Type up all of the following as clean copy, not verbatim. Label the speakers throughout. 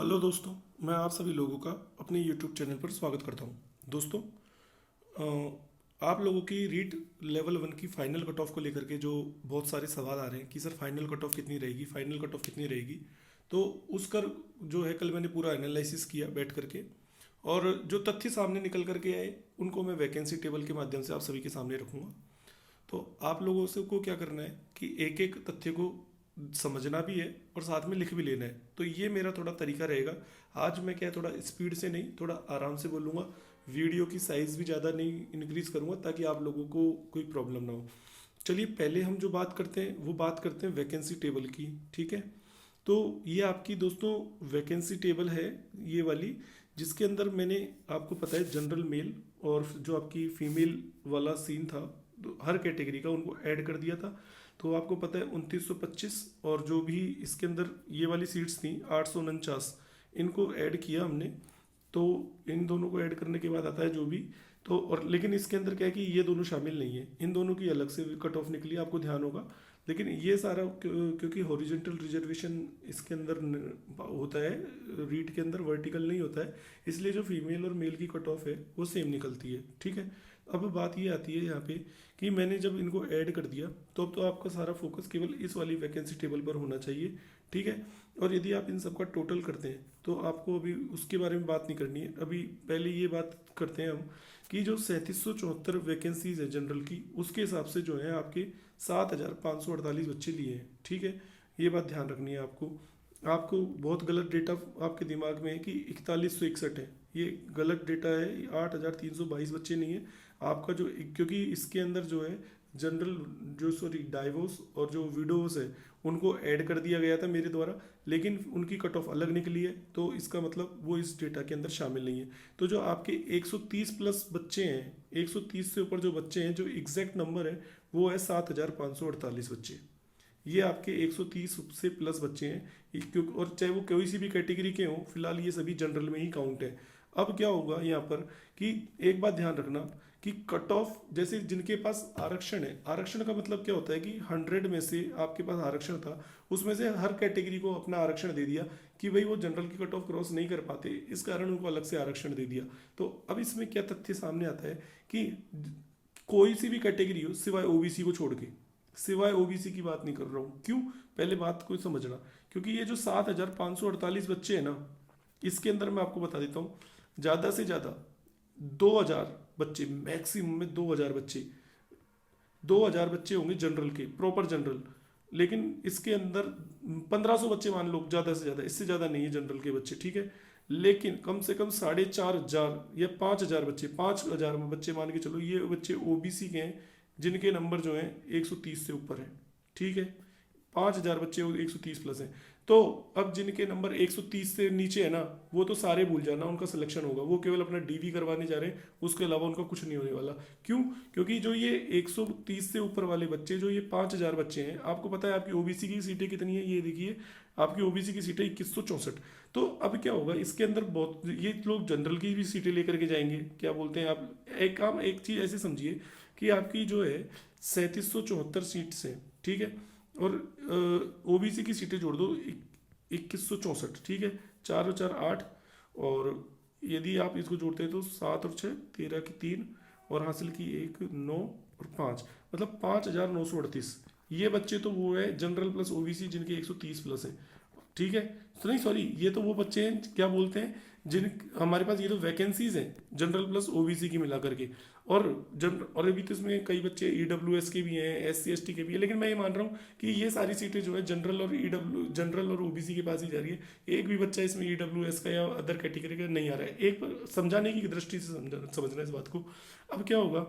Speaker 1: Hello दोस्तों, मैं आप सभी लोगों का अपने यूट्यूब चैनल पर स्वागत करता हूं। दोस्तों, आप लोगों की रीट लेवल 1 की फाइनल कट ऑफ को लेकर के जो बहुत सारे सवाल आ रहे हैं कि सर फाइनल कट ऑफ कितनी रहेगी, फाइनल कट ऑफ कितनी रहेगी। तो उसका जो है कल मैंने पूरा एनालिसिस किया बैठ करके, और जो तथ्य सामने निकल करके आए उनको मैं वैकेंसी टेबल के माध्यम से आप सभी के सामने रखूंगा। तो आप लोगों से को क्या करना है कि एक एक तथ्य को समझना भी है और साथ में लिख भी लेना है। तो ये मेरा थोड़ा तरीका रहेगा। आज मैं क्या है, थोड़ा स्पीड से नहीं, थोड़ा आराम से बोलूँगा। वीडियो की साइज़ भी ज़्यादा नहीं इंक्रीज़ करूँगा ताकि आप लोगों को कोई प्रॉब्लम ना हो। चलिए, पहले हम जो बात करते हैं वो बात करते हैं वैकेंसी टेबल की। ठीक है, तो ये आपकी दोस्तों वैकेंसी टेबल है, ये वाली, जिसके अंदर मैंने आपको पता है जनरल मेल और जो आपकी फीमेल वाला सीन था, तो हर कैटेगरी का उनको ऐड कर दिया था। तो आपको पता है 2925, और जो भी इसके अंदर ये वाली सीट्स थी 849, इनको ऐड किया हमने। तो इन दोनों को ऐड करने के बाद आता है जो भी, तो और लेकिन इसके अंदर क्या है कि ये दोनों शामिल नहीं है, इन दोनों की अलग से कट ऑफ निकली, आपको ध्यान होगा। लेकिन ये सारा क्योंकि हॉरिजॉन्टल रिजर्वेशन इसके अंदर होता है, रीट के अंदर वर्टिकल नहीं होता है, इसलिए जो फीमेल और मेल की कट ऑफ है वो सेम निकलती है। ठीक है, अब बात ये आती है यहाँ पे कि मैंने जब इनको ऐड कर दिया तो अब तो आपका सारा फोकस केवल इस वाली वैकेंसी टेबल पर होना चाहिए। ठीक है, और यदि आप इन सब का टोटल करते हैं तो आपको अभी उसके बारे में बात नहीं करनी है। अभी पहले ये बात करते हैं हम कि जो 3774 वैकेंसीज है जनरल की, उसके हिसाब से जो है आपके 7548 बच्चे लिए हैं। ठीक है, ये बात ध्यान रखनी है आपको। आपको बहुत गलत डेटा आपके दिमाग में है कि 4161 है, ये गलत डेटा है। 8322 बच्चे नहीं है आपका जो, क्योंकि इसके अंदर जो है जनरल, जो सॉरी डाइवोर्स और जो विडोज है उनको ऐड कर दिया गया था मेरे द्वारा, लेकिन उनकी कट ऑफ अलग निकली है, तो इसका मतलब वो इस डेटा के अंदर शामिल नहीं है। तो जो आपके 130 प्लस बच्चे हैं, 130 से ऊपर जो बच्चे हैं, जो एग्जैक्ट नंबर है वो है 7548 बच्चे। ये आपके 130 से प्लस बच्चे हैं, क्योंकि और चाहे वो कोई सी भी कैटेगरी के हों, फिलहाल ये सभी जनरल में ही काउंट है। अब क्या होगा यहाँ पर कि एक बात ध्यान रखना कि कट ऑफ, जैसे जिनके पास आरक्षण है, आरक्षण का मतलब क्या होता है कि 100 में से आपके पास आरक्षण था, उसमें से हर कैटेगरी को अपना आरक्षण दे दिया कि भाई वो जनरल की कट ऑफ क्रॉस नहीं कर पाते, इस कारण उनको अलग से आरक्षण दे दिया। तो अब इसमें क्या तथ्य सामने आता है कि कोई सी भी कैटेगरी हो सिवाय ओबीसी को छोड़ के, सिवाय ओबीसी की बात नहीं कर रहा हूँ, क्यों, पहले बात को समझना। क्योंकि ये जो 7548 बच्चे हैं ना, इसके अंदर मैं आपको बता देता हूँ, ज़्यादा से ज़्यादा 2000 बच्चे, मैक्सिमम में 2000 बच्चे, 2000 बच्चे होंगे जनरल के, प्रॉपर जनरल। लेकिन इसके अंदर 1500 बच्चे मान लो, ज़्यादा से ज़्यादा, इससे ज़्यादा नहीं है जनरल के बच्चे। ठीक है, लेकिन कम से कम 4500 या 5000 बच्चे, 5000 बच्चे मान के चलो, ये बच्चे ओबीसी के हैं जिनके नंबर जो हैं 130 से ऊपर हैं। ठीक है, 5000 बच्चे 130 प्लस हैं। तो अब जिनके नंबर 130 से नीचे है ना, वो तो सारे भूल जाना, उनका सिलेक्शन होगा, वो केवल अपना डीवी करवाने जा रहे हैं, उसके अलावा उनका कुछ नहीं होने वाला। क्यों? क्योंकि जो ये 130 से ऊपर वाले बच्चे, जो ये 5000 बच्चे हैं, आपको पता है आपकी ओबीसी की सीटें कितनी है, ये देखिए आपकी ओबीसी की सीटें 2164। तो अब क्या होगा इसके अंदर, बहुत ये लोग जनरल की भी सीटें लेकर के जाएंगे, क्या बोलते हैं आप, एक काम, एक चीज़ ऐसे समझिए कि आपकी जो है 3774 सीट्स हैं। ठीक है, और ओबीसी की सीटें जोड़ दो 2164। ठीक है, 4 और 4 8, और यदि आप इसको जोड़ते हैं तो 7 और 6 13 की 3, और हासिल की 1 9 और 5, मतलब 5938। ये बच्चे तो वो है जनरल प्लस ओबीसी जिनके 130 प्लस हैं। ठीक है, तो नहीं सॉरी, ये तो वो बच्चे हैं, क्या बोलते हैं, जिन हमारे पास ये तो वैकेंसीज हैं जनरल प्लस ओबीसी की मिला करके। और और अभी तो इसमें कई बच्चे ईडब्ल्यूएस के भी हैं, एससी एसटी के भी हैं, लेकिन मैं ये मान रहा हूँ कि ये सारी सीटें जो है जनरल और जनरल और ओबीसी के पास ही जा रही है। एक भी बच्चा इसमें ईडब्ल्यूएस का या अदर कैटेगरी का नहीं आ रहा है, एक समझाने की दृष्टि से समझना इस बात को। अब क्या होगा,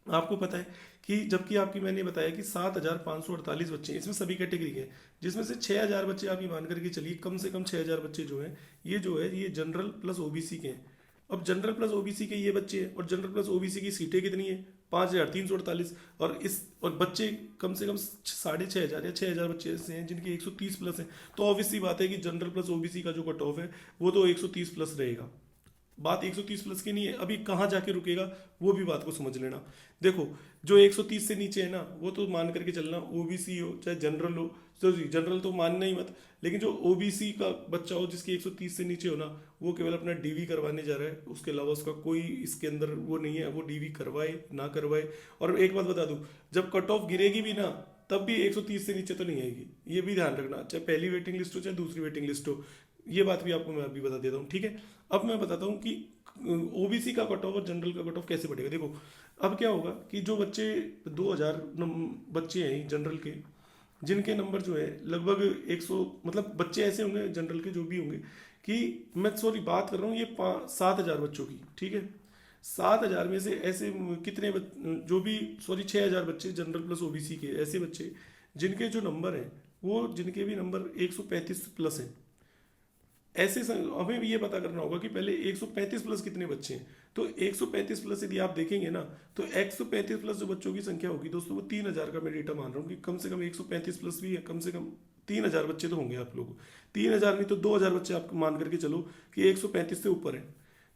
Speaker 1: आपको पता है कि जबकि आपकी मैंने बताया कि 7548 बच्चे, इसमें सभी कैटेगरी के, जिसमें से 6000 बच्चे आप ये मान करके चलिए, कम से कम 6000 बच्चे जो हैं, ये जो है ये जनरल प्लस ओबीसी के हैं। अब जनरल प्लस ओबीसी के ये बच्चे हैं, और जनरल प्लस ओबीसी की सीटें कितनी है, 5348, और बच्चे कम से कम 6500 या 6000 बच्चे ऐसे हैं जिनके 130 प्लस हैं। तो ऑब्वियसली बात है कि जनरल प्लस ओबीसी का जो कट ऑफ है वो तो 130 प्लस रहेगा। बात 130 प्लस की नहीं है, अभी कहाँ जाके रुकेगा वो भी बात को समझ लेना। देखो जो 130 से नीचे है ना वो तो मान करके चलना, ओबीसी हो चाहे जनरल हो, सॉरी जनरल तो मानना ही मत, लेकिन जो ओबीसी का बच्चा हो जिसकी 130 से नीचे हो ना, वो केवल अपना डीवी करवाने जा रहा है, उसके अलावा उसका कोई इसके अंदर वो नहीं है, वो डीवी करवाए ना करवाए। और एक बात बता दूं, जब कट ऑफ गिरेगी भी ना तब भी 130 से नीचे तो नहीं आएगी, ये भी ध्यान रखना, चाहे पहली वेटिंग लिस्ट हो चाहे दूसरी वेटिंग लिस्ट हो, ये बात भी आपको मैं अभी बता देता हूँ, ठीक है। अब मैं बताता हूँ कि ओबीसी का कट ऑफ और जनरल का कट ऑफ कैसे बढ़ेगा। देखो अब क्या होगा कि जो बच्चे 2000 बच्चे हैं जनरल के, जिनके नंबर जो है लगभग 100, मतलब बच्चे ऐसे होंगे जनरल के जो भी होंगे कि मैं सॉरी बात कर रहा हूँ ये 7,000 बच्चों की, ठीक है। 7,000 में से ऐसे कितने जो भी सॉरी 6,000 बच्चे जनरल प्लस ओबीसी के, ऐसे बच्चे जिनके जो नंबर हैं वो जिनके भी नंबर 135 प्लस हैं, हमें भी ये पता करना होगा कि पहले 135 प्लस कितने बच्चे हैं। तो 135 प्लस यदि आप देखेंगे ना तो 135 प्लस जो बच्चों की संख्या होगी दोस्तों वो 3,000 का मैं डेटा मान रहा हूँ कि कम से कम 135 प्लस भी है, कम से कम 3,000 बच्चे तो होंगे आप लोग, 3,000 नहीं तो 2,000 बच्चे आप मान करके चलो कि 135 से ऊपर है।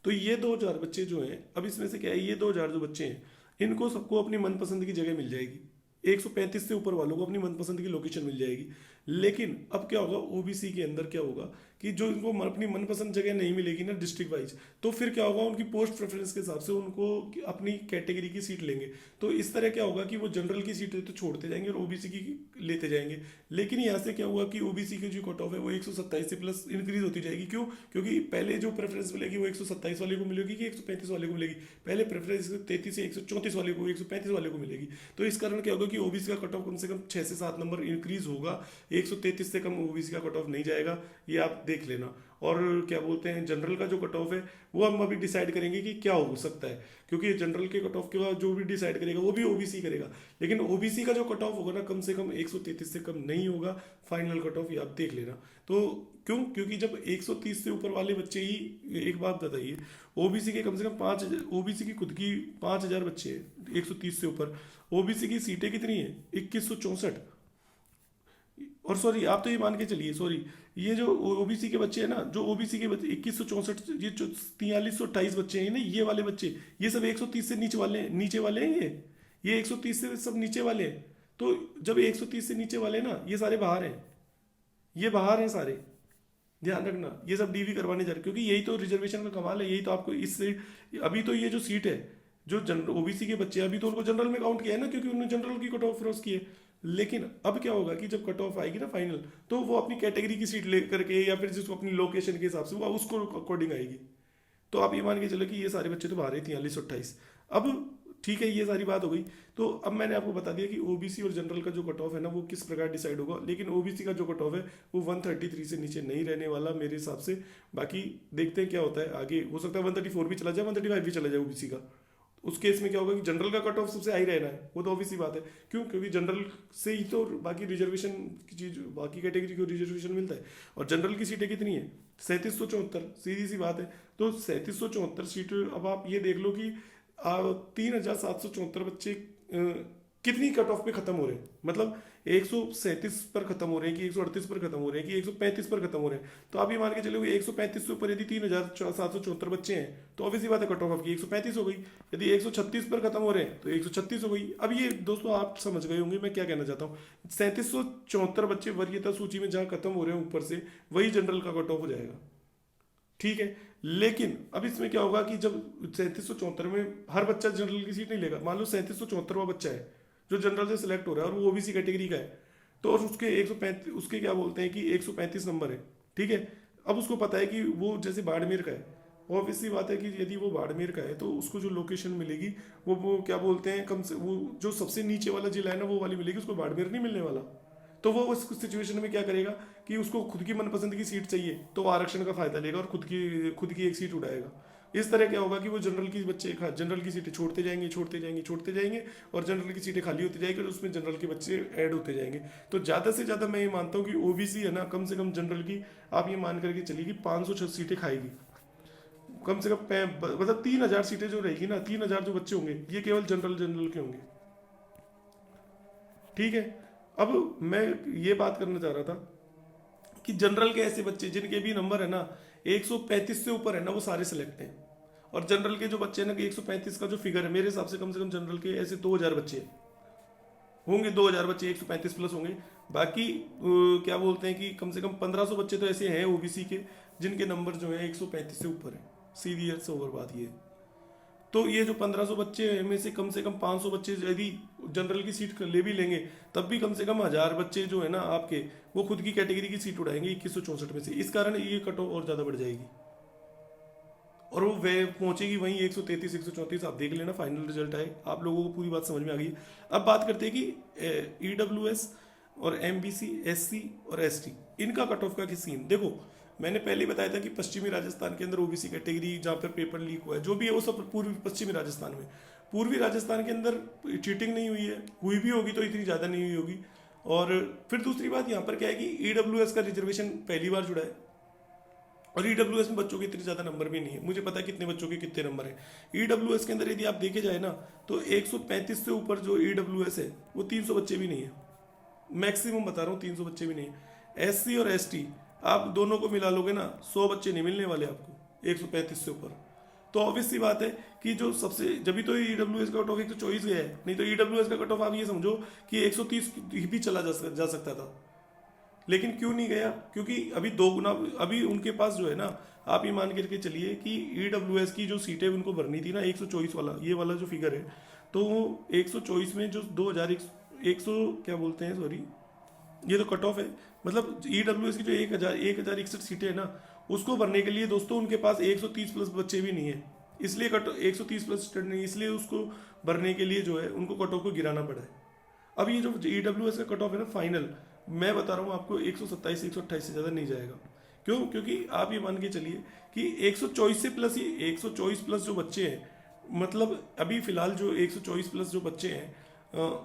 Speaker 1: तो ये 2,000 बच्चे जो हैं, अब इसमें से क्या है, ये 2,000 जो बच्चे हैं इनको सबको अपनी मनपसंद की जगह मिल जाएगी, 135 से ऊपर वालों को अपनी मनपसंद की लोकेशन मिल जाएगी। लेकिन अब क्या होगा, ओबीसी के अंदर क्या होगा कि जो इनको अपनी मनपसंद जगह नहीं मिलेगी ना डिस्ट्रिक्ट वाइज, तो फिर क्या होगा, उनकी पोस्ट प्रेफरेंस के हिसाब से उनको अपनी कैटेगरी की सीट लेंगे। तो इस तरह क्या होगा कि वो जनरल की सीटें तो छोड़ते जाएंगे और ओबीसी की लेते जाएंगे। लेकिन यहाँ से क्या हुआ कि ओबीसी की जो कट ऑफ है वो 127 से प्लस इंक्रीज होती जाएगी। क्यों? क्योंकि पहले जो प्रेफरेंस मिलेगी वो 127 वाले को मिलेगी कि 135 वाले को मिलेगी, पहले प्रेफरेंस 33 से 134 वाले को 135 वाले को मिलेगी। तो इस कारण क्या होगा कि ओबीसी का कट ऑफ कम से कम 6 से 7 नंबर इंक्रीज होगा, 133 से कम ओबीसी का कट ऑफ नहीं जाएगा, ये आप देख लेना। और क्या बोलते हैं, जनरल का जो कट ऑफ है वो हम अभी डिसाइड करेंगे कि क्या हो सकता है, क्योंकि जनरल के कट ऑफ के बाद जो भी डिसाइड करेगा वो भी ओबीसी करेगा। लेकिन ओबीसी का जो कट ऑफ होगा ना कम से कम 133 से कम नहीं होगा, फाइनल कट ऑफ ये आप देख लेना। तो क्यों? क्योंकि जब 130 से ऊपर वाले बच्चे ही, एक बात बताइए, ओबीसी के कम से कम 5,000, ओबीसी की खुद की 5,000 बच्चे हैं 130 से ऊपर, ओबीसी की सीटें कितनी है 2164। और सॉरी आप तो ये मान के चलिए, सॉरी ये जो ओबीसी के बच्चे हैं ना, जो ओबीसी के बच्चे 2164, ये जो 4328 बच्चे हैं ना, ये वाले बच्चे, ये सब 130 से नीचे वाले हैं, ये 130 से सब नीचे वाले हैं। तो जब 130 से नीचे वाले ना, ये सारे बाहर हैं, ये बाहर हैं सारे, ध्यान रखना, ये सब डीवी करवाने जा रहे हैं, क्योंकि यही तो रिजर्वेशन का कमाल है, यही तो आपको इससे, अभी तो ये जो सीट है जो जनरल ओबीसी के बच्चे अभी तो उनको जनरल में काउंट किया है ना, क्योंकि उन्होंने जनरल की कट ऑफ क्रॉस की है। लेकिन अब क्या होगा कि जब कट ऑफ आएगी ना फाइनल, तो वो अपनी कैटेगरी की सीट ले करके या फिर जिसको अपनी लोकेशन के हिसाब से वो उसको अकॉर्डिंग आएगी। तो आप ये मान के चलो कि ये सारे बच्चे तो बाहर ही 4328। अब ठीक है, ये सारी बात हो गई। तो अब मैंने आपको बता दिया कि ओबीसी और जनरल का जो कट ऑफ है ना वो किस प्रकार डिसाइड होगा। लेकिन ओबीसी का जो कट ऑफ है वो 133 से नीचे नहीं रहने वाला मेरे हिसाब से। बाकी देखते हैं क्या होता है आगे, हो सकता है 134 भी चला जाए, 135 भी चला जाए ओबीसी का। उस केस में क्या होगा कि जनरल का कट ऑफ सबसे हाई रहना है, वो तो ऑब्वियसली बात है। क्यों? क्योंकि जनरल से ही तो बाकी रिजर्वेशन की चीज, बाकी कैटेगरी को रिजर्वेशन मिलता है। और जनरल की सीटें कितनी है 3774, सीधी सी बात है। तो 3774 सीट, अब आप ये देख लो कि 3,774 बच्चे कितनी कट ऑफ पे खत्म हो रहे हैं, मतलब 137 पर खत्म हो रहे हैं कि 138 पर खत्म हो रहे हैं कि 135 पर खत्म हो रहे हैं। तो आप ये मान के चलो 135 से ऊपर यदि 3,774 बच्चे हैं तो ऑब्वियसली बात है कट ऑफ आपकी 135 हो गई। यदि 136 पर खत्म हो रहे हैं तो 136 हो गई। अब ये दोस्तों आप समझ गए होंगे मैं क्या कहना चाहता हूँ। 3774 बच्चे वरीयता सूची में जहाँ खत्म हो रहे हैं ऊपर से, वही जनरल का कट ऑफ हो जाएगा, ठीक है। लेकिन अब इसमें क्या होगा कि जब 3774 में हर बच्चा जनरल की सीट नहीं लेगा, मान लो 3774वां बच्चा है जो जनरल से सिलेक्ट हो रहा है और वो ओबीसी कैटेगरी का है, तो और उसके 135, उसके क्या बोलते हैं कि 135 नंबर है, ठीक है। अब उसको पता है कि वो जैसे बाड़मेर का है, ऑब्वियसली बात है कि यदि वो बाड़मेर का है तो उसको जो लोकेशन मिलेगी वो क्या बोलते हैं, कम से वो जो सबसे नीचे वाला जिला है ना वो वाली मिलेगी, उसको बाड़मेर नहीं मिलने वाला। तो वो उस सिचुएशन में क्या करेगा कि उसको खुद की मनपसंद की सीट चाहिए तो वो आरक्षण का फायदा लेगा और खुद की एक सीट उड़ाएगा। इस तरह क्या होगा कि वो जनरल की बच्चे जनरल की सीटें छोड़ते जाएंगे और जनरल की सीटें खाली होती जाएगी और उसमें जनरल के बच्चे ऐड होते जाएंगे। तो ज़्यादा से ज़्यादा मैं ये मानता हूँ कि ओबीसी है ना, कम से कम जनरल की आप ये मान करके चलिए कि 500 सीटें खाएगी कम से कम, मतलब 3,000 सीटें जो रहेगी ना, 3,000 जो बच्चे होंगे ये केवल जनरल के होंगे, ठीक है। अब मैं ये बात करना चाह रहा था कि जनरल के ऐसे बच्चे जिनके भी नंबर है ना 135 से ऊपर है ना, वो सारे सिलेक्ट हैं, और जनरल के जो बच्चे हैं ना कि 135 का जो फिगर है, मेरे हिसाब से कम जनरल के ऐसे 2000 बच्चे होंगे, 2000 बच्चे 135 प्लस होंगे। बाकी क्या बोलते हैं कि कम से कम 1500 बच्चे तो ऐसे हैं ओबीसी के जिनके नंबर जो है 135 से ऊपर है। सीधी से ओवर बात ये है। तो ये जो 1500 बच्चे हैं में से कम 500 बच्चे यदि जनरल की सीट ले भी लेंगे, तब भी कम से कम 1000 बच्चे जो है ना आपके, वो खुद की कैटेगरी की सीट उड़ाएंगे 2164 में से। इस कारण ये कट ऑफ और ज़्यादा बढ़ जाएगी और वो वे पहुंचेगी वहीं 133 134। आप देख लेना, फाइनल रिजल्ट आए, आप लोगों को पूरी बात समझ में आ गई। अब बात करते हैं कि ईडब्ल्यूएस और एमबीसी, एससी और एसटी, इनका कट ऑफ का सीन देखो। मैंने पहले ही बताया था कि पश्चिमी राजस्थान के अंदर ओबीसी कैटेगरी जहाँ पर पेपर लीक हुआ है, जो भी है वो सब पूर्वी पश्चिमी राजस्थान में। पूर्वी राजस्थान के अंदर चीटिंग नहीं हुई है, हुई भी होगी तो इतनी ज़्यादा नहीं हुई होगी। और फिर दूसरी बात यहाँ पर क्या है कि ईडब्ल्यूएस का रिजर्वेशन पहली बार जुड़ा है और ईडब्ल्यूएस में बच्चों के इतने ज़्यादा नंबर भी नहीं है। मुझे पता है कितने बच्चों के कितने नंबर हैं ईडब्ल्यूएस के अंदर। यदि आप देखे जाए ना तो 135 से ऊपर जो ईडब्ल्यूएस है वो 300 बच्चे भी नहीं है, मैक्सिमम बता रहा हूँ 300 बच्चे भी नहीं है। एससी और एसटी आप दोनों को मिला लोगे ना 100 बच्चे नहीं मिलने वाले आपको 135 से ऊपर। तो ऑब्वियस सी बात है कि जो सबसे, जब भी तो ईडब्ल्यूएस का कट ऑफ 124 गया है, नहीं तो ईडब्ल्यूएस का कट ऑफ आप ये समझो कि 130 भी चला जा सकता था। लेकिन क्यों नहीं गया? क्योंकि अभी 2 गुना अभी उनके पास जो है ना, आप ये मान करके चलिए कि ईडब्ल्यूएस की जो सीटें उनको भरनी थी ना 124 वाला, ये वाला जो फिगर है, तो 124 में जो 2100 क्या बोलते हैं, सॉरी ये तो कट ऑफ है, मतलब ईडब्ल्यूएस की जो 1061 सीटें हैं ना, उसको भरने के लिए दोस्तों उनके पास 130 प्लस बच्चे भी नहीं है। इसलिए 130 प्लस स्टूडेंट नहीं, इसलिए उसको भरने के लिए जो है उनको कट ऑफ को गिराना पड़ा है। अब ये जो ईडब्ल्यूएस का कट ऑफ है ना फाइनल, मैं बता रहा हूँ आपको 127 128 से ज़्यादा नहीं जाएगा। क्यों? क्योंकि आप ये मान के चलिए कि 124 से प्लस, ये 124 प्लस जो बच्चे हैं, मतलब अभी फिलहाल जो 124 प्लस जो बच्चे हैं,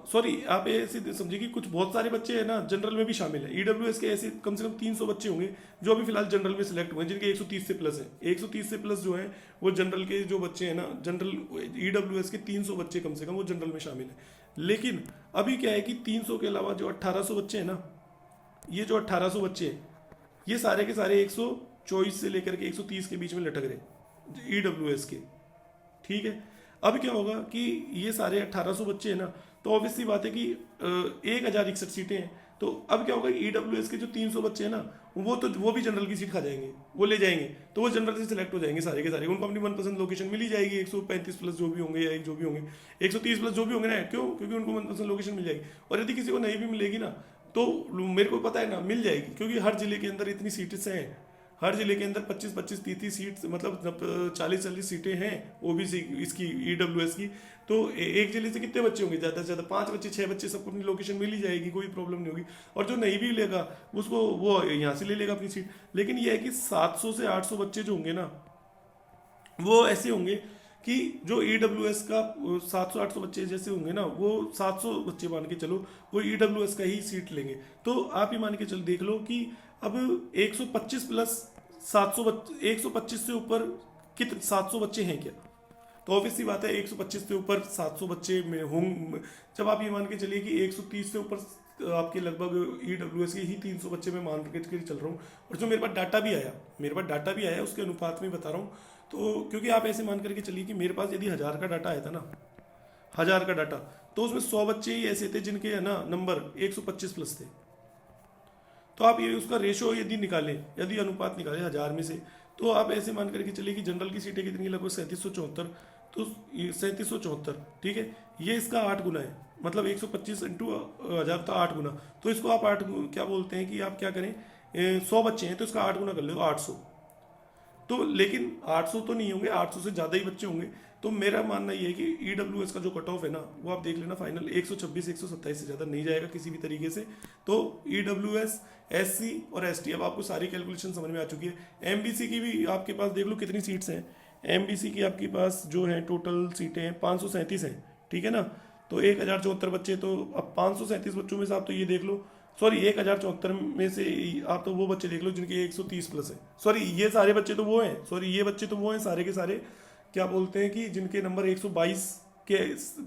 Speaker 1: सॉरी आप ऐसे समझिए कि कुछ बहुत सारे बच्चे हैं ना जनरल में भी शामिल है। ईडब्ल्यूएस के ऐसे कम से कम 300 बच्चे होंगे जो अभी फिलहाल जनरल में सिलेक्ट हुए हैं, जिनके 130 से प्लस है। 130 से प्लस जो है वो जनरल के जो बच्चे हैं ना, जनरल ईडब्ल्यूएस के 300 बच्चे कम से कम वो जनरल में शामिल है। लेकिन अभी क्या है कि 300 के अलावा जो 1800 बच्चे हैं ना, ये जो 1800 बच्चे हैं, ये सारे के सारे 124 से लेकर के 130 के बीच में लटक रहे ईडब्ल्यूएस के। ठीक है, अब क्या होगा कि ये सारे 1800 बच्चे हैं ना, तो ऑब्वियस सी बात है कि 1061 सीटें हैं। तो अब क्या होगा, ईडब्ल्यूएस के जो 300 बच्चे हैं ना, वो भी जनरल की सीट खा जाएंगे, वो ले जाएंगे, तो वो जनरल से सिलेक्ट हो जाएंगे सारे के सारे। उनको अपनी मनपसंद लोकेशन मिल ही जाएगी, 135 प्लस जो भी होंगे या जो भी होंगे, 130 प्लस जो भी होंगे ना। क्यों? क्योंकि उनको मनपसंद लोकेशन मिल जाएगी। और यदि किसी को नहीं भी मिलेगी ना, तो मेरे को पता है ना मिल जाएगी, क्योंकि हर जिले के अंदर इतनी सीट्स हैं, हर जिले के अंदर 25-25 30 सीट, मतलब 40-40 सीटें हैं ओबीसी इसकी ईडब्ल्यूएस की। तो एक जिले से कितने बच्चे होंगे? ज़्यादा से ज़्यादा 5 बच्चे 6 बच्चे, सबको अपनी लोकेशन मिल ही जाएगी, कोई प्रॉब्लम नहीं होगी। और जो नहीं भी लेगा उसको वो यहाँ से ले लेगा अपनी सीट। लेकिन ये है कि 700 से 800 बच्चे जो होंगे ना, वो ऐसे होंगे कि जो ईडब्ल्यूएस का 700-800 बच्चे जैसे होंगे ना, वो 700 बच्चे मान के चलो वो ईडब्ल्यूएस का ही सीट लेंगे। तो आप ही मान के चलो, देख लो कि अब 125 प्लस 700 बच्चे, 125 से ऊपर कितने 700 बच्चे हैं क्या? तो ऑब्वियस सी बात है 125 से ऊपर 700 बच्चे में होंगे। जब आप ये मान के चलिए कि 130 से ऊपर आपके लगभग ईडब्ल्यूएस के ही 300 बच्चे में मान के चल रहा हूँ। और जो मेरे पास डाटा भी आया उसके अनुपात में बता रहा हूँ। तो क्योंकि आप ऐसे मान करके चलिए कि मेरे पास यदि 1000 का डाटा आया था ना, 1000 का डाटा, तो उसमें 100 बच्चे ही ऐसे थे जिनके है ना नंबर 125 प्लस थे। तो आप ये उसका रेशो यदि निकालें, यदि अनुपात निकालें 1000 में से, तो आप ऐसे मान करके चलिए कि जनरल की सीटें कितनी, लगभग 3774। तो 3774, ठीक है, ये इसका 8 गुना है, मतलब 125 इंटू 1000 तो 8 गुना। तो इसको आप 8 क्या बोलते हैं कि आप क्या करें, 100 बच्चे हैं तो इसका 8 गुना कर लो, 800। तो लेकिन 800 तो नहीं होंगे, 800 से ज़्यादा ही बच्चे होंगे। तो मेरा मानना ये है कि ईडब्ल्यूएस का जो कट ऑफ है ना, वो आप देख लेना फाइनल 126 127 से ज़्यादा नहीं जाएगा किसी भी तरीके से। तो ईडब्ल्यूएस, एससी और एसटी, अब आपको सारी कैलकुलेशन समझ में आ चुकी है। एमबीसी की भी आपके पास देख लो कितनी सीट्स हैं। एमबीसी की आपके पास जो है टोटल सीटें हैं 537 हैं, ठीक है ना। तो 1074 बच्चे, तो अब 537 बच्चों में से आप तो ये देख लो, सॉरी 1074 में से आप तो वो बच्चे देख लो जिनके 130 प्लस है। सॉरी ये सारे बच्चे तो वो हैं, सॉरी ये बच्चे तो वो हैं सारे के सारे, क्या बोलते हैं कि जिनके नंबर 122 के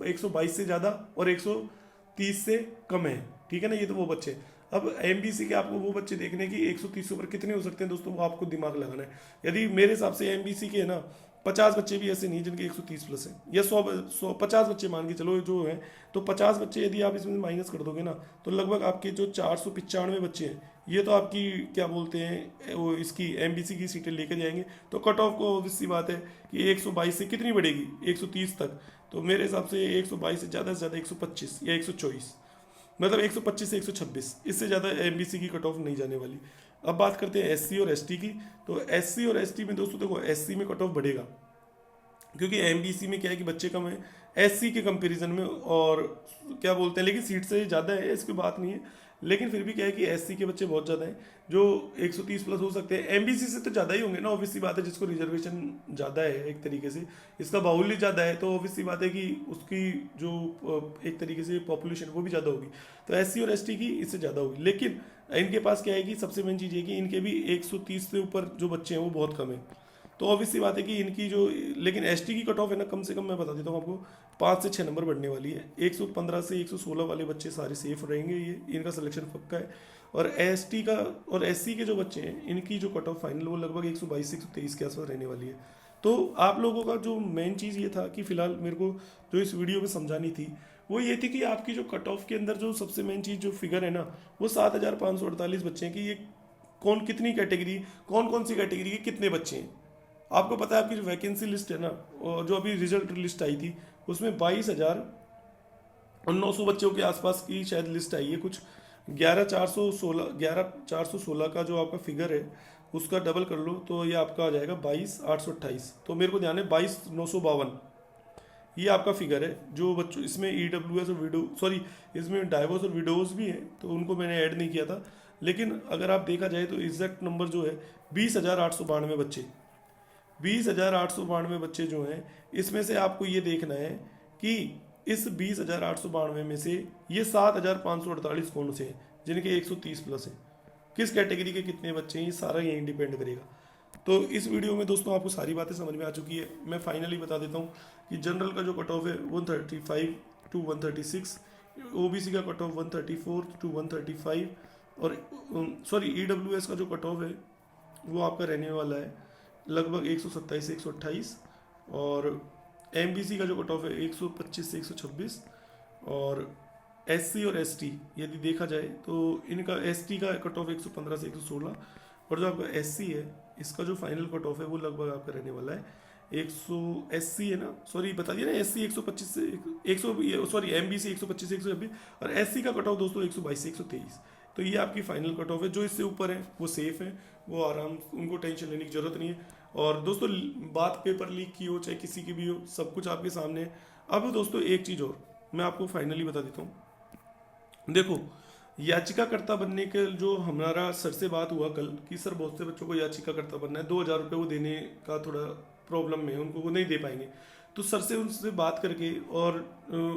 Speaker 1: 122 से ज़्यादा और 130 से कम है, ठीक है ना, ये तो वो बच्चे। अब एमबीसी के आपको वो बच्चे देखने की 130 से ऊपर कितने हो सकते हैं दोस्तों, वो आपको दिमाग लगाना है। यदि मेरे हिसाब से एमबीसी के है ना 50 बच्चे भी ऐसे नहीं जिनके 130 प्लस हैं, या 150 बच्चे मान के चलो जो है, तो 50 बच्चे यदि आप इसमें माइनस कर दोगे ना, तो लगभग आपके जो 495 बच्चे हैं, ये तो आपकी क्या बोलते हैं वो इसकी एमबीसी की सीटें लेकर जाएंगे। तो कट ऑफ को ऑब्वियस सी बात है कि 122 से कितनी बढ़ेगी, 130 तक। तो मेरे हिसाब से 122 से ज़्यादा 125 या 124, मतलब 125 से 126, इससे ज़्यादा एमबीसी की कट ऑफ नहीं जाने वाली। अब बात करते हैं एससी और एसटी की। तो एससी और एसटी में दोस्तों देखो, एससी में कट ऑफ बढ़ेगा क्योंकि एमबीसी में क्या है कि बच्चे कम है एससी के कंपैरिजन में, और क्या बोलते हैं, लेकिन सीट से ज़्यादा है, इसकी बात नहीं है, लेकिन फिर भी क्या है कि एससी के बच्चे बहुत ज़्यादा हैं जो 130 प्लस हो सकते हैं। एमबीसी से तो ज़्यादा ही होंगे ना, ऑब्वियस सी बात है, जिसको रिजर्वेशन ज़्यादा है एक तरीके से, इसका बाहुल्य ज़्यादा है, तो ऑब्वियस सी बात है कि उसकी जो एक तरीके से पॉपुलेशन वो भी ज़्यादा होगी। तो एससी और एसटी की इससे ज़्यादा होगी, लेकिन इनके पास क्या है कि सबसे मेन चीज़ है कि इनके भी 130 से ऊपर जो बच्चे हैं वो बहुत कम है। तो ऑब्वियस सी बात है कि इनकी जो, लेकिन एसटी की कट ऑफ है ना, कम से कम मैं बता देता हूँ आपको 5 से 6 नंबर बढ़ने वाली है। 115 से 116 वाले बच्चे सारे सेफ रहेंगे, ये इनका सिलेक्शन पक्का है। और एसटी का और एससी के जो बच्चे हैं, इनकी जो कट ऑफ फाइनल वो लगभग 122 से 123 के आसपास रहने वाली है। तो आप लोगों का जो मेन चीज़ ये था कि फिलहाल मेरे को जो इस वीडियो में समझानी थी वो ये थी कि आपकी जो कट ऑफ के अंदर जो सबसे मेन चीज़ जो फिगर है ना, वो 7548 बच्चे हैं कि ये कौन कितनी कैटेगरी, कौन कौन सी कैटेगरी के कितने बच्चे हैं। आपको पता है आपकी जो वैकेंसी लिस्ट है ना, और जो अभी रिजल्ट लिस्ट आई थी, उसमें 22,900 बच्चों के आसपास की शायद लिस्ट आई है कुछ। 11,416 का जो आपका फिगर है उसका डबल कर लो तो ये आपका आ जाएगा 22,828। तो मेरे को ध्यान है 22,952 ये आपका फिगर है। जो बच्चों इसमें EWS और विडो, सॉरी इसमें डाइवोर्स और विडोज भी हैं, तो उनको मैंने ऐड नहीं किया था, लेकिन अगर आप देखा जाए तो एग्जैक्ट नंबर जो है 20,892 बच्चे, 20,892 बच्चे जो हैं, इसमें से आपको ये देखना है कि इस 20,892 में से ये 7,548 कौन से हैं जिनके 130 प्लस हैं, किस कैटेगरी के कितने बच्चे हैं, ये सारा यहीं डिपेंड करेगा। तो इस वीडियो में दोस्तों आपको सारी बातें समझ में आ चुकी है। मैं फाइनली बता देता हूँ कि जनरल का जो कट ऑफ है 135 टू 136, ओबीसी का कट ऑफ 134 टू 135, और सॉरी EWS का जो कट ऑफ है वो आपका रहने वाला है लगभग 127 से 128, और एमबीसी का जो कट ऑफ है 125 से 126, और एससी और एसटी यदि देखा जाए तो इनका एसटी का कट ऑफ 115 से 116, और जो आपका एससी है इसका जो फाइनल कट ऑफ है वो लगभग आपका रहने वाला है 100, एससी है ना, सॉरी बता दिया ना, एससी 125 से 100, सॉरी एमबीसी 125 से 126, और एससी का कट ऑफ दोस्तों 122 से 123। तो ये आपकी फाइनल कट ऑफ है। जो इससे ऊपर है वो सेफ है, वो आराम, उनको टेंशन लेने की जरूरत नहीं है। और दोस्तों बात पेपर लीक की हो चाहे किसी की भी हो, सब कुछ आपके सामने है। अब दोस्तों एक चीज़ और मैं आपको फाइनली बता देता हूँ, देखो याचिकाकर्ता बनने के जो हमारा सर से बात हुआ कल कि सर बहुत से बच्चों को याचिकाकर्ता बनना है, 2,000 रुपये वो देने का थोड़ा प्रॉब्लम में उनको, वो नहीं दे पाएंगे। तो सर से उनसे बात करके, और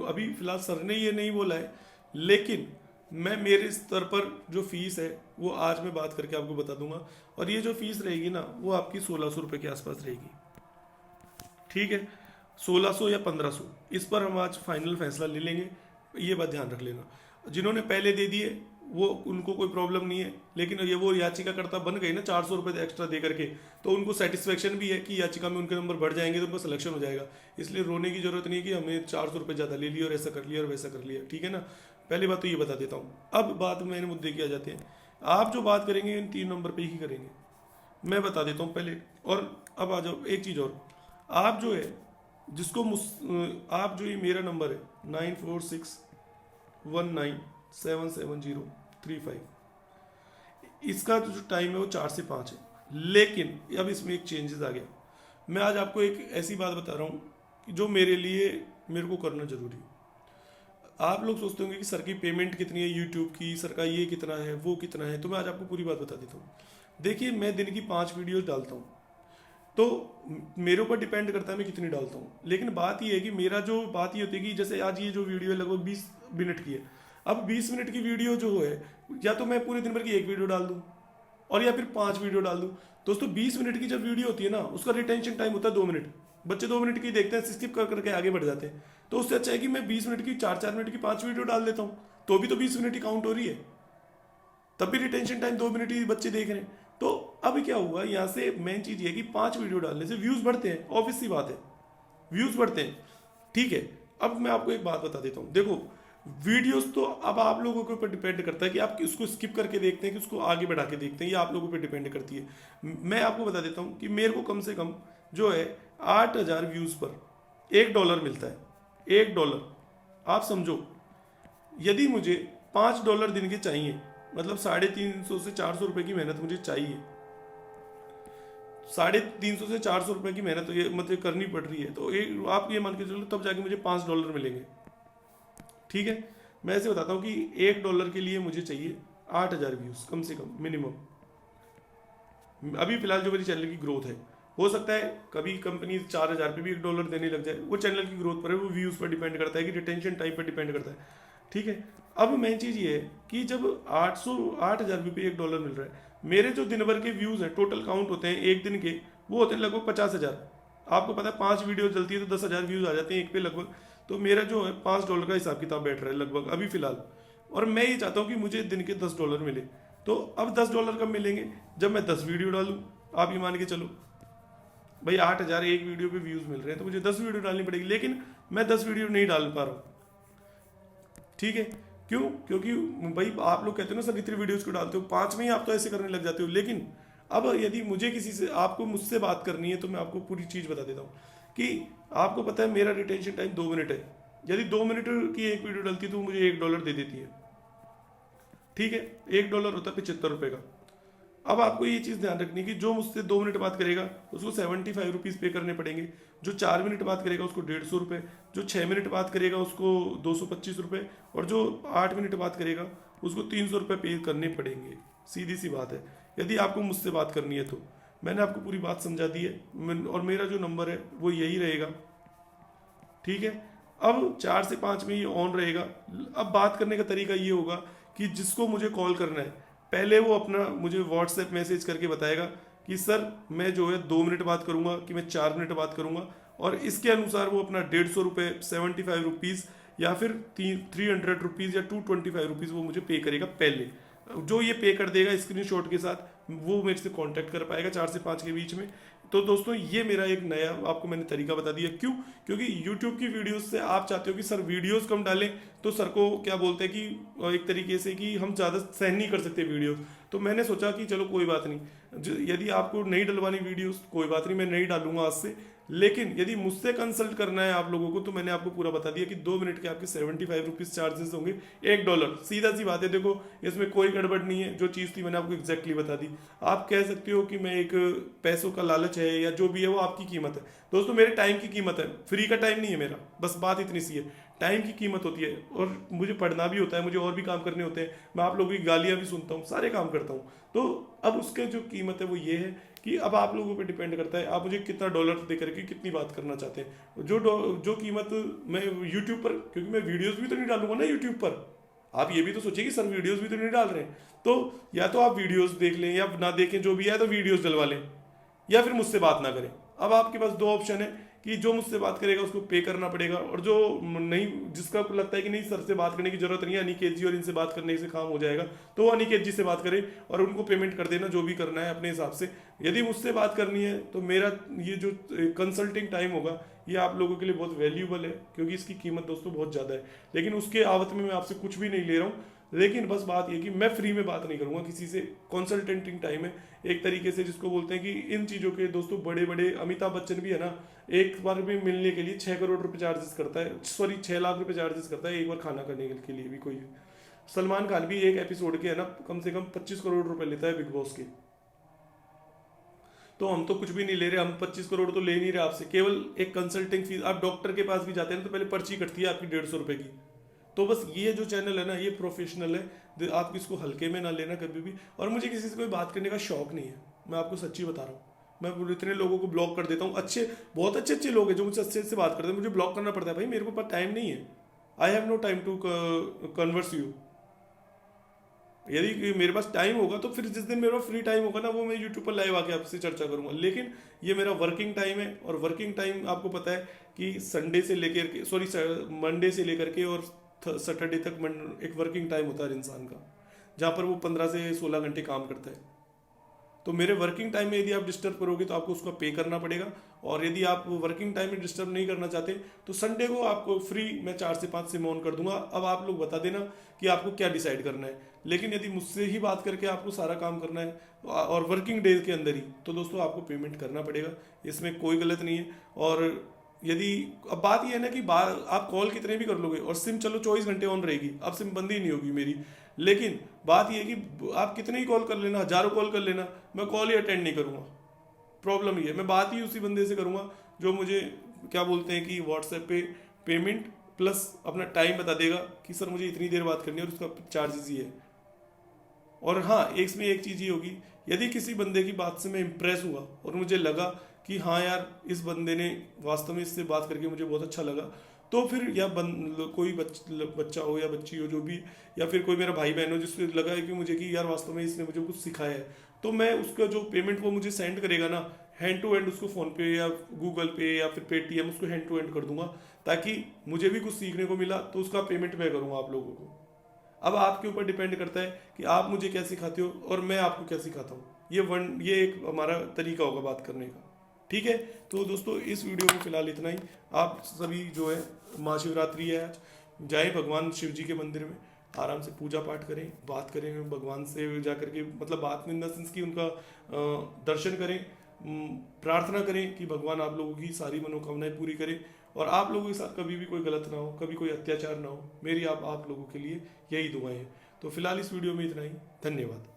Speaker 1: अभी फिलहाल सर ने ये नहीं बोला है, लेकिन मैं मेरे स्तर पर जो फीस है वो आज मैं बात करके आपको बता दूंगा। और ये जो फीस रहेगी ना वो आपकी 1,600 रुपये के आसपास रहेगी, ठीक है, 1,600 या 1,500, इस पर हम आज फाइनल फैसला ले लेंगे, ये बात ध्यान रख लेना। जिन्होंने पहले दे दिए वो उनको कोई प्रॉब्लम नहीं है, लेकिन ये वो याचिकाकर्ता बन गए ना 400 रुपये एक्स्ट्रा दे करके, तो उनको सेटिस्फेक्शन भी है कि याचिका में उनके नंबर बढ़ जाएंगे तो उनका सिलेक्शन हो जाएगा। इसलिए रोने की जरूरत नहीं है कि हमने 400 रुपये ज़्यादा ले लिया और ऐसा कर लिया और वैसा कर लिया, ठीक है ना। पहली बात तो ये बता देता हूँ। अब बात मेरे मुद्दे की आ जाते हैं। आप जो बात करेंगे इन 3 नंबर पे ही करेंगे, मैं बता देता हूँ पहले। और अब आ जाओ एक चीज़ और, आप जो है जिसको आप जो ये मेरा नंबर है 9461977035, इसका जो टाइम है वो 4 से 5 है, लेकिन अब इसमें एक चेंजेस आ गया। मैं आज आपको एक ऐसी बात बता रहा हूँ कि जो मेरे लिए मेरे को करना जरूरी है। आप लोग सोचते होंगे कि सर की पेमेंट कितनी है यूट्यूब की, सर का ये कितना है वो कितना है, तो मैं आज आपको पूरी बात बता देता हूँ। देखिए मैं दिन की 5 वीडियोस डालता हूँ, तो मेरे ऊपर डिपेंड करता है मैं कितनी डालता हूँ, लेकिन बात ये है कि मेरा जो बात ये होती है कि जैसे आज ये जो वीडियो है लगभग 20 मिनट की है। अब 20 मिनट की वीडियो जो है, या तो मैं पूरे दिन भर की एक वीडियो डाल दूँ और या फिर 5 वीडियो डाल दूँ। दोस्तों 20 मिनट की जब वीडियो होती है ना, उसका रिटेंशन टाइम होता है 2 मिनट। बच्चे 2 मिनट की देखते हैं, स्किप कर करके आगे बढ़ जाते हैं। तो उससे अच्छा है कि मैं 20 मिनट की 4-4 मिनट की 5 वीडियो डाल देता हूँ, तो भी तो 20 मिनट ही काउंट हो रही है, तब भी रिटेंशन टाइम 2 मिनट ही बच्चे देख रहे हैं। तो अब क्या हुआ, यहाँ से मेन चीज ये कि 5 वीडियो डालने से व्यूज बढ़ते हैं, ऑब्वियस सी बात है, व्यूज बढ़ते हैं। ठीक है, अब मैं आपको एक बात बता देता हूँ। देखो, वीडियोस तो अब आप लोगों के ऊपर डिपेंड करता है कि आप उसको स्किप करके देखते हैं कि उसको आगे बढ़ा के देखते हैं, ये आप लोगों पर डिपेंड करती है। मैं आपको बता देता हूँ कि मेरे को कम से कम जो है 8,000 व्यूज पर $1 मिलता है। $1 आप समझो, यदि मुझे $5 दिन के चाहिए, मतलब 350 से 400 रुपए की मेहनत मुझे चाहिए, 350 से 400 रुपए की मेहनत ये मतलब करनी पड़ रही है, तो एक आप ये मान के चलो तब जाके मुझे $5 मिलेंगे। ठीक है, मैं ऐसे बताता हूँ कि $1 के लिए मुझे चाहिए 8,000 व्यूज कम से कम मिनिमम। अभी फिलहाल जो मेरी चैनल की ग्रोथ है, हो सकता है कभी कंपनी 4,000 पे भी $1 देने लग जाए, वो चैनल की ग्रोथ पर है, वो व्यूज पर डिपेंड करता है कि रिटेंशन टाइम पर डिपेंड करता है। ठीक है, अब मेन चीज ये है कि जब 8,000 पे $1 मिल रहा है, मेरे जो दिन भर के व्यूज हैं, टोटल काउंट होते हैं एक दिन के, वो होते हैं लगभग 50,000। आपको पता है 5 वीडियो चलती है तो 10,000 व्यूज आ जाते हैं एक पे लगभग। तो मेरा जो है $5 का हिसाब किताब बैठ रहा है लगभग अभी फिलहाल, और मैं ये चाहता हूँ कि मुझे दिन के $10 मिले। तो अब $10 कब मिलेंगे, जब मैं 10 वीडियो डालूँ। आप ये मान के चलो भाई 8,000 एक वीडियो पे व्यूज मिल रहे हैं, तो मुझे 10 वीडियो डालनी पड़ेगी, लेकिन मैं 10 वीडियो नहीं डाल पा रहा हूँ। ठीक है, क्यों? क्योंकि भाई आप लोग कहते हो ना सर इतनी वीडियोस को डालते हो, 5 में ही आप तो ऐसे करने लग जाते हो। लेकिन अब यदि मुझे किसी से, आपको मुझसे बात करनी है, तो मैं आपको पूरी चीज़ बता देता हूँ कि आपको पता है मेरा रिटेंशन टाइम 2 मिनट है। यदि 2 मिनट की एक वीडियो डलती है तो मुझे $1 दे देती है। ठीक है, $1 होता है 75 रुपये का। अब आपको ये चीज़ ध्यान रखनी है कि जो मुझसे 2 मिनट बात करेगा उसको 75 रुपीज़ पे करने पड़ेंगे, जो 4 मिनट बात करेगा उसको 150 रुपये, जो 6 मिनट बात करेगा उसको 225 रुपये, और जो 8 मिनट बात करेगा उसको 300 रुपये पे करने पड़ेंगे। सीधी सी बात है, यदि आपको मुझसे बात करनी है तो। मैंने आपको पूरी बात समझा दी है, और मेरा जो नंबर है वो यही रहेगा। ठीक है, अब 4 से 5 में ये ऑन रहेगा। अब बात करने का तरीका ये होगा कि जिसको मुझे कॉल करना है, पहले वो अपना मुझे व्हाट्सएप मैसेज करके बताएगा कि सर मैं जो है 2 मिनट बात करूंगा कि मैं 4 मिनट बात करूंगा, और इसके अनुसार वो अपना 150 रुपये, 75 रुपीज़, या फिर 300 रुपीज़ या 225 रुपीज़ वो मुझे पे करेगा। पहले जो ये पे कर देगा स्क्रीनशॉट के साथ, वो मेरे से कांटेक्ट कर पाएगा 4 से 5 के बीच में। तो दोस्तों ये मेरा एक नया आपको मैंने तरीका बता दिया। क्यों? क्योंकि YouTube की वीडियोस से आप चाहते हो कि सर वीडियोस कम डालें, तो सर को क्या बोलते हैं कि एक तरीके से कि हम ज़्यादा सहन नहीं कर सकते वीडियोस। तो मैंने सोचा कि चलो कोई बात नहीं, यदि आपको नहीं डलवानी वीडियोस कोई बात नहीं, मैं नहीं डालूंगा आज से। लेकिन यदि मुझसे कंसल्ट करना है आप लोगों को, तो मैंने आपको पूरा बता दिया कि 2 मिनट के आपके 75 रुपीज़ चार्जेस होंगे, $1। सीधा सी बात है, देखो इसमें कोई गड़बड़ नहीं है, जो चीज़ थी मैंने आपको एग्जैक्टली बता दी। आप कह सकते हो कि मैं एक पैसों का लालच है या जो भी है वो आपकी कीमत है। दोस्तों मेरे टाइम की कीमत है, फ्री का टाइम नहीं है मेरा, बस बात इतनी सी है। टाइम की कीमत होती है, और मुझे पढ़ना भी होता है, मुझे और भी काम करने होते हैं, मैं आप लोगों की गालियाँ भी सुनता हूँ, सारे काम करता हूँ। तो अब उसके जो कीमत है वो ये है कि अब आप लोगों पे डिपेंड करता है आप मुझे कितना डॉलर दे करके कितनी बात करना चाहते हैं। जो कीमत मैं यूट्यूब पर, क्योंकि मैं वीडियोस भी तो नहीं डालूंगा ना यूट्यूब पर, आप ये भी तो सोचिए कि सर वीडियोस भी तो नहीं डाल रहे हैं। तो या तो आप वीडियोस देख लें या ना देखें, जो भी है, तो वीडियोस डलवा लें, या फिर मुझसे बात ना करें। अब आपके पास 2 ऑप्शन है कि जो मुझसे बात करेगा उसको पे करना पड़ेगा, और जो नहीं, जिसका लगता है कि नहीं सर से बात करने की जरूरत नहीं है, अनिकेत जी और इनसे बात करने से काम हो जाएगा, तो वो अनिकेत जी से बात करें और उनको पेमेंट कर देना, जो भी करना है अपने हिसाब से। यदि मुझसे बात करनी है तो मेरा ये जो कंसल्टिंग टाइम होगा ये आप लोगों के लिए बहुत वैल्यूबल है, क्योंकि इसकी कीमत दोस्तों बहुत ज़्यादा है। लेकिन उसके आवत में मैं आपसे कुछ भी नहीं ले रहा हूँ, लेकिन बस बात ये कि मैं फ्री में बात नहीं करूंगा किसी से। कंसल्टेंटिंग टाइम है एक तरीके से, जिसको बोलते हैं कि इन चीज़ों के दोस्तों बड़े बड़े, अमिताभ बच्चन भी है ना, एक बार भी मिलने के लिए 6 करोड़ रुपए चार्जेस करता है, सॉरी 6 लाख रुपए चार्जेस करता है एक बार खाना करने के लिए भी कोई। सलमान खान भी एक एपिसोड के है ना कम से कम 25 करोड़ रुपए लेता है बिग बॉस के। तो हम तो कुछ भी नहीं ले रहे, हम 25 करोड़ तो ले नहीं रहे आपसे, केवल एक कंसल्टिंग फीस। आप डॉक्टर के पास भी जाते हैं तो पहले पर्ची कटती है आपकी 150 रुपए की। तो बस ये जो चैनल है ना ये प्रोफेशनल है, आप इसको हल्के में ना लेना कभी भी। और मुझे किसी से कोई बात करने का शौक नहीं है, मैं आपको सच्ची बता रहा हूँ। मैं इतने लोगों को ब्लॉक कर देता हूँ, बहुत अच्छे अच्छे लोग हैं जो मुझसे अच्छे से बात करते हैं, मुझे ब्लॉक करना पड़ता है। भाई मेरे को पास टाइम नहीं है, I have no time to converse you. यदि मेरे पास टाइम होगा तो फिर जिस दिन मेरे पास फ्री टाइम होगा ना, वो मैं यूट्यूब पर लाइव आके आपसे चर्चा करूंगा। लेकिन ये मेरा वर्किंग टाइम है, और वर्किंग टाइम आपको पता है कि संडे से लेकर के, सॉरी मंडे से लेकर के और सैटरडे तक एक वर्किंग टाइम होता है इंसान का, जहाँ पर वो 15 से 16 घंटे काम करता है। तो मेरे वर्किंग टाइम में यदि आप डिस्टर्ब करोगे तो आपको उसका पे करना पड़ेगा। और यदि आप वर्किंग टाइम में डिस्टर्ब नहीं करना चाहते तो संडे को आपको फ्री मैं 4 से 5 सिम ऑन कर दूंगा। अब आप लोग बता देना कि आपको क्या डिसाइड करना है। लेकिन यदि मुझसे ही बात करके आपको सारा काम करना है और वर्किंग डेज के अंदर ही, तो दोस्तों आपको पेमेंट करना पड़ेगा, इसमें कोई गलत नहीं है। और यदि अब बात यह है ना कि आप कॉल कितने भी कर लोगे और सिम चलो 24 घंटे ऑन रहेगी, अब सिम बंद ही नहीं होगी मेरी, लेकिन बात यह है कि आप कितने ही कॉल कर लेना, हजारों कॉल कर लेना, मैं कॉल ही अटेंड नहीं करूंगा। प्रॉब्लम ये है, मैं बात ही उसी बंदे से करूंगा जो मुझे क्या बोलते हैं कि व्हाट्सएप पे पेमेंट प्लस अपना टाइम बता देगा कि सर मुझे इतनी देर बात करनी है और उसका चार्जेस ही है। और हाँ, इसमें एक चीज़ ये होगी, यदि किसी बंदे की बात से मैं इम्प्रेस हुआ और मुझे लगा कि हाँ यार इस बंदे ने वास्तव में इससे बात करके मुझे बहुत अच्छा लगा, तो फिर या कोई बच्चा हो या बच्ची हो जो भी, या फिर कोई मेरा भाई बहन हो जिसको लगा है कि मुझे कि यार वास्तव में इसने मुझे कुछ सिखाया है, तो मैं उसका जो पेमेंट वो मुझे सेंड करेगा ना, हैंड टू हैंड उसको फ़ोन पे या गूगल पे या फिर पेटीएम उसको हैंड टू हैंड कर दूंगा, ताकि मुझे भी कुछ सीखने को मिला, तो उसका पेमेंट मैं करूँगा आप लोगों को। अब आपके ऊपर डिपेंड करता है कि आप मुझे क्या सिखाते हो और मैं आपको क्या सिखाता हूँ। ये एक हमारा तरीका होगा बात करने का। ठीक है, तो दोस्तों इस वीडियो में फिलहाल इतना ही। आप सभी जो है, महाशिवरात्रि है आज, जाएं भगवान शिव जी के मंदिर में, आराम से पूजा पाठ करें, बात करें भगवान से जा करके, मतलब बात इन द सेंस कि उनका दर्शन करें, प्रार्थना करें कि भगवान आप लोगों की सारी मनोकामनाएं पूरी करें और आप लोगों के साथ कभी भी कोई गलत ना हो, कभी कोई अत्याचार ना हो। मेरी आप लोगों के लिए यही दुआएं हैं। तो फिलहाल इस वीडियो में इतना ही। धन्यवाद।